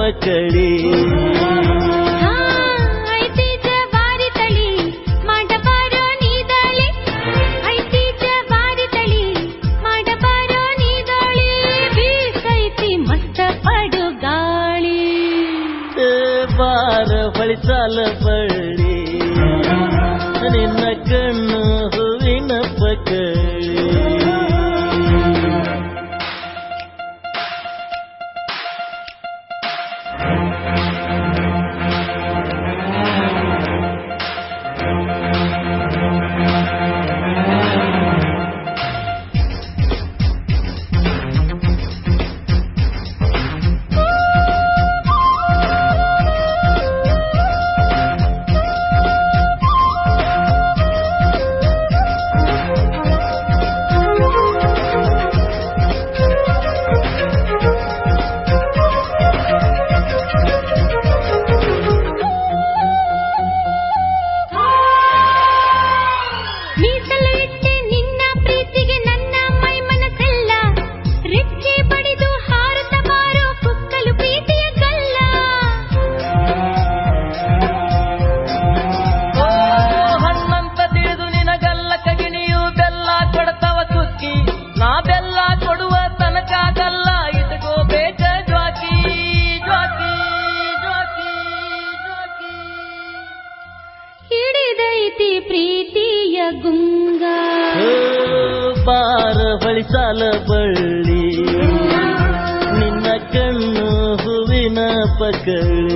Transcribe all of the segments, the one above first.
ಪಕಡಿ ಐತಿ ಜವಾರಿ ತಳಿ ಮಾಡಬಾರೋ ನೀದಾಳಿ ಐತಿ ಜವಾರಿ ತಳಿ ಮಾಡಬಾರೋ ನೀದಾಳಿ ಬೀಸೈತಿ ಮಸ್ತ ಪಡು ಗಾಳಿ ಬಾರ ಹೊಳಿಸಾಲ ಬಳ್ಳಿ ನಿನ್ನ ಕಣ್ಣು ಹೂವಿನ ಪಕಡಿ ಪ್ರೀತಿಯ ಗುಂಗ ಬಾರ ಹೊಳಿಸಾಲ ಬಳ್ಳಿ ನಿನ್ನ ಕಣ್ಣು ಹೂವಿನ ಪಕಡಿ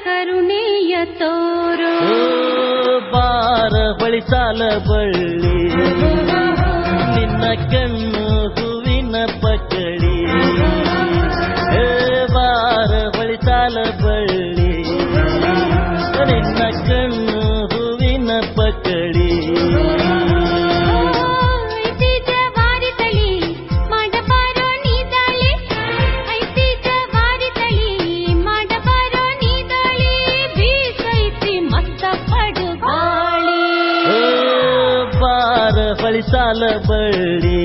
ಕರುಣೆಯ ತೋರೋ ಬಾರ ಹೊಳಿಸಾಲ ಬಳ್ಳಿ ನಿನ್ನ ಕಣ್ಣು ಹೂವಿನ ಪಕಡಿ ಬಾರ ಹೊಳಿಸಾಲ ಬಳ್ಳಿ ನಿನ್ನ ಕಣ್ಣು ಹೂವಿನ ಪಕಡಿ ಹೊಳಿಸಾಲ ಬಳ್ಳಿ